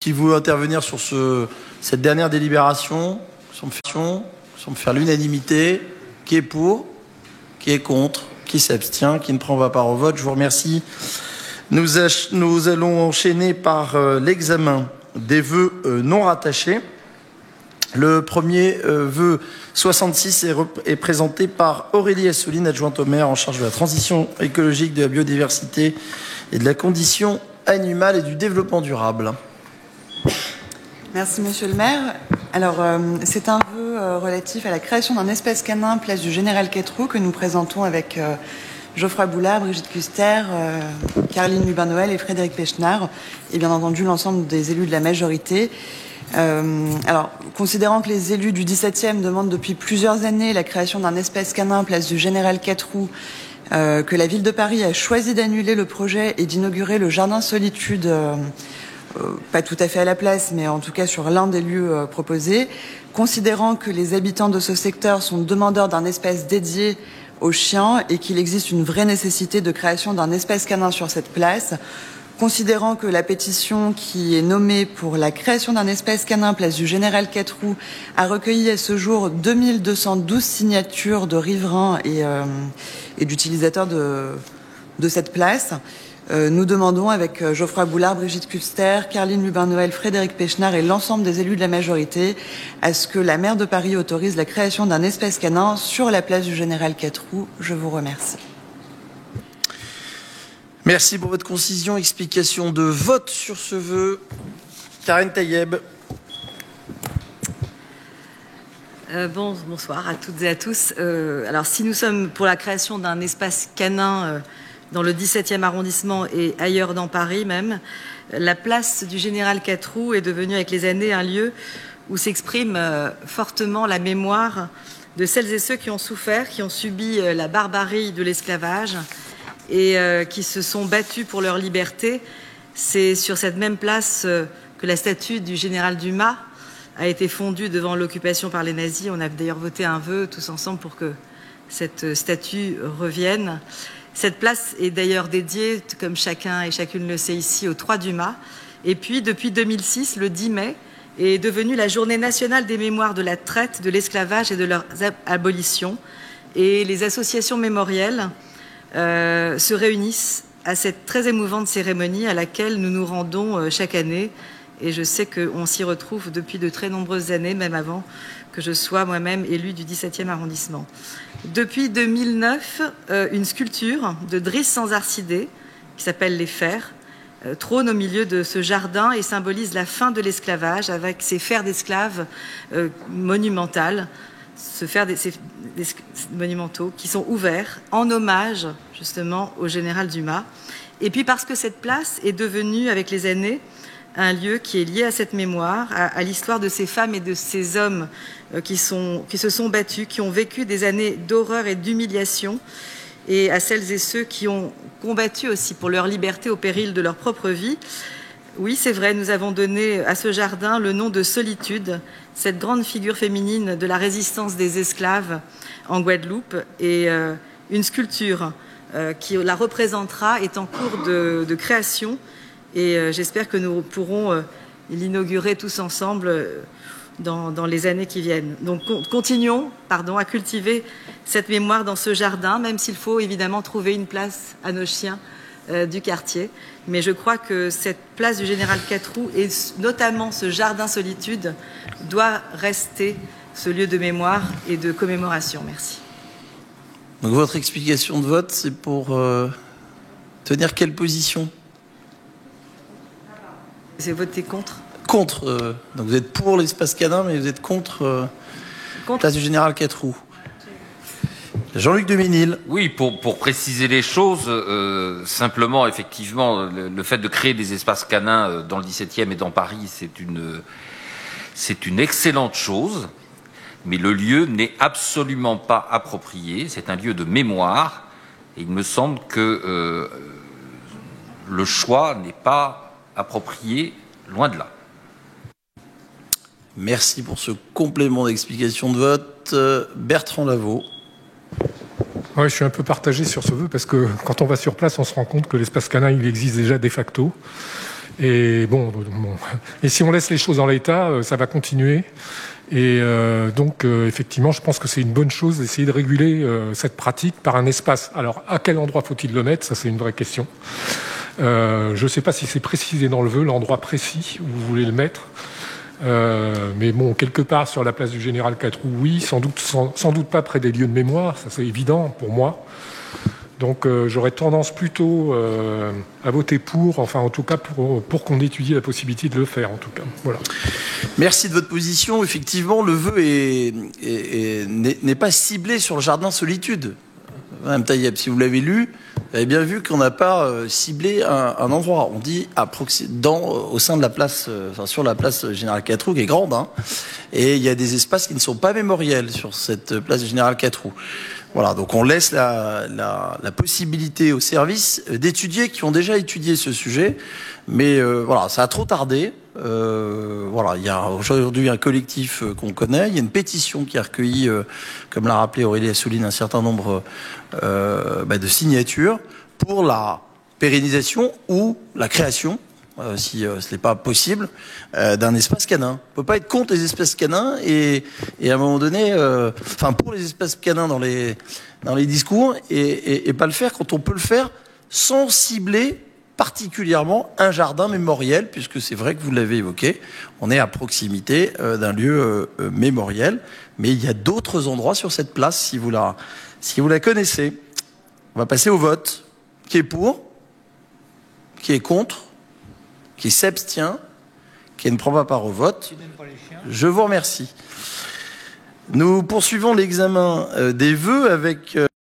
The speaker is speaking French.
Qui veut intervenir sur cette dernière délibération, semble faire l'unanimité. Qui est pour? Qui est contre? Qui s'abstient? Qui ne prend pas part au vote? Je vous remercie. Nous allons enchaîner par l'examen des vœux non rattachés. Le premier vœu 66 est présenté par Aurélie Assouline, adjointe au maire en charge de la transition écologique, de la biodiversité et de la condition animale et du développement durable. Merci Monsieur le maire. Alors, c'est un vœu relatif à la création d'un espace canin place du Général Quattroux que nous présentons avec Geoffroy Boulard, Brigitte Custer, Caroline Lubin-Noël et Frédéric Pechnard, et bien entendu l'ensemble des élus de la majorité. Alors, considérant que les élus du 17e demandent depuis plusieurs années la création d'un espace canin place du Général Quattroux, que la ville de Paris a choisi d'annuler le projet et d'inaugurer le jardin solitude, pas tout à fait à la place, mais en tout cas sur l'un des lieux proposés, considérant que les habitants de ce secteur sont demandeurs d'un espace dédié aux chiens et qu'il existe une vraie nécessité de création d'un espace canin sur cette place, considérant que la pétition qui est nommée pour la création d'un espace canin place du Général Quattroux a recueilli à ce jour 2212 signatures de riverains et d'utilisateurs de cette place. Nous demandons avec Geoffroy Boulard, Brigitte Custer, Caroline Lubin-Noël, Frédéric Pechnard et l'ensemble des élus de la majorité à ce que la maire de Paris autorise la création d'un espace canin sur la place du Général Quattroux. Je vous remercie. Merci pour votre concision. Explication de vote sur ce vœu. Karen Tayeb. Bonsoir à toutes et à tous. Alors, si nous sommes pour la création d'un espace canin dans le 17e arrondissement et ailleurs dans Paris même, la place du Général Quattroux est devenue avec les années un lieu où s'exprime fortement la mémoire de celles et ceux qui ont souffert, qui ont subi la barbarie de l'esclavage et qui se sont battus pour leur liberté. C'est sur cette même place que la statue du général Dumas a été fondue devant l'occupation par les nazis. On a d'ailleurs voté un vœu tous ensemble pour que cette statue revienne. Cette place est d'ailleurs dédiée, comme chacun et chacune le sait ici, aux 3 Dumas. Et puis, depuis 2006, le 10 mai, est devenue la journée nationale des mémoires de la traite, de l'esclavage et de leur abolition. Et les associations mémorielles se réunissent à cette très émouvante cérémonie à laquelle nous nous rendons chaque année. Et je sais qu'on s'y retrouve depuis de très nombreuses années, même avant que je sois moi-même élue du 17e arrondissement. Depuis 2009, une sculpture de Driss Sansarsidé, qui s'appelle Les Fers, trône au milieu de ce jardin et symbolise la fin de l'esclavage avec ces fers d'esclaves monumentales, ces monumentaux qui sont ouverts en hommage justement au général Dumas. Et puis parce que cette place est devenue avec les années un lieu qui est lié à cette mémoire, à l'histoire de ces femmes et de ces hommes qui se sont battus, qui ont vécu des années d'horreur et d'humiliation, et à celles et ceux qui ont combattu aussi pour leur liberté au péril de leur propre vie. Oui, c'est vrai, nous avons donné à ce jardin le nom de Solitude, cette grande figure féminine de la résistance des esclaves en Guadeloupe, et une sculpture qui la représentera est en cours de création. Et j'espère que nous pourrons l'inaugurer tous ensemble dans les années qui viennent. Donc continuons à cultiver cette mémoire dans ce jardin, même s'il faut évidemment trouver une place à nos chiens du quartier. Mais je crois que cette place du Général Quattroux et notamment ce jardin solitude doit rester ce lieu de mémoire et de commémoration. Merci. Donc votre explication de vote, c'est pour tenir quelle position ? C'est voter contre. Contre. Donc vous êtes pour l'espace canin, mais vous êtes contre la place du Général Quattroux. Jean-Luc Deménil. Oui, pour préciser les choses, simplement, effectivement, le fait de créer des espaces canins dans le 17e et dans Paris, c'est une excellente chose, mais le lieu n'est absolument pas approprié. C'est un lieu de mémoire, et il me semble que le choix n'est pas approprié, loin de là. Merci pour ce complément d'explication de vote. Bertrand Lavaux. Ouais, je suis un peu partagé sur ce vœu parce que quand on va sur place, on se rend compte que l'espace canin, il existe déjà de facto Et bon. Et si on laisse les choses en l'état, ça va continuer. Et donc, effectivement, je pense que c'est une bonne chose d'essayer de réguler cette pratique par un espace. Alors, à quel endroit faut-il le mettre? Ça, c'est une vraie question. Je ne sais pas si c'est précisé dans le vœu, l'endroit précis où vous voulez le mettre. Mais bon, quelque part sur la place du Général Catroux, oui, sans doute pas près des lieux de mémoire, ça c'est évident pour moi. Donc j'aurais tendance plutôt à voter pour, enfin en tout cas pour qu'on étudie la possibilité de le faire en tout cas. Voilà. Merci de votre position. Effectivement, le vœu n'est pas ciblé sur le jardin solitude. Madame Taïeb, si vous l'avez lu, vous avez bien vu qu'on n'a pas ciblé un endroit. On dit au sein de la place, sur la place Général Catroux, qui est grande, hein, et il y a des espaces qui ne sont pas mémoriels sur cette place Général Catroux. Voilà, donc on laisse la possibilité aux services d'étudier, qui ont déjà étudié ce sujet, mais voilà, ça a trop tardé. Voilà, il y a aujourd'hui un collectif qu'on connaît, il y a une pétition qui a recueilli, comme l'a rappelé Aurélie Assouline, un certain nombre de signatures pour la pérennisation ou la création, si ce n'est pas possible, d'un espace canin. On ne peut pas être contre les espaces canins et à un moment donné, pour les espaces canins dans les discours et pas le faire quand on peut le faire sans cibler particulièrement un jardin mémoriel, puisque c'est vrai que vous l'avez évoqué, on est à proximité d'un lieu mémoriel, mais il y a d'autres endroits sur cette place si vous la connaissez. On va passer au vote. Qui est pour? Qui est contre? Qui s'abstient? Qui ne prend pas part au vote? Je vous remercie. Nous poursuivons l'examen des vœux avec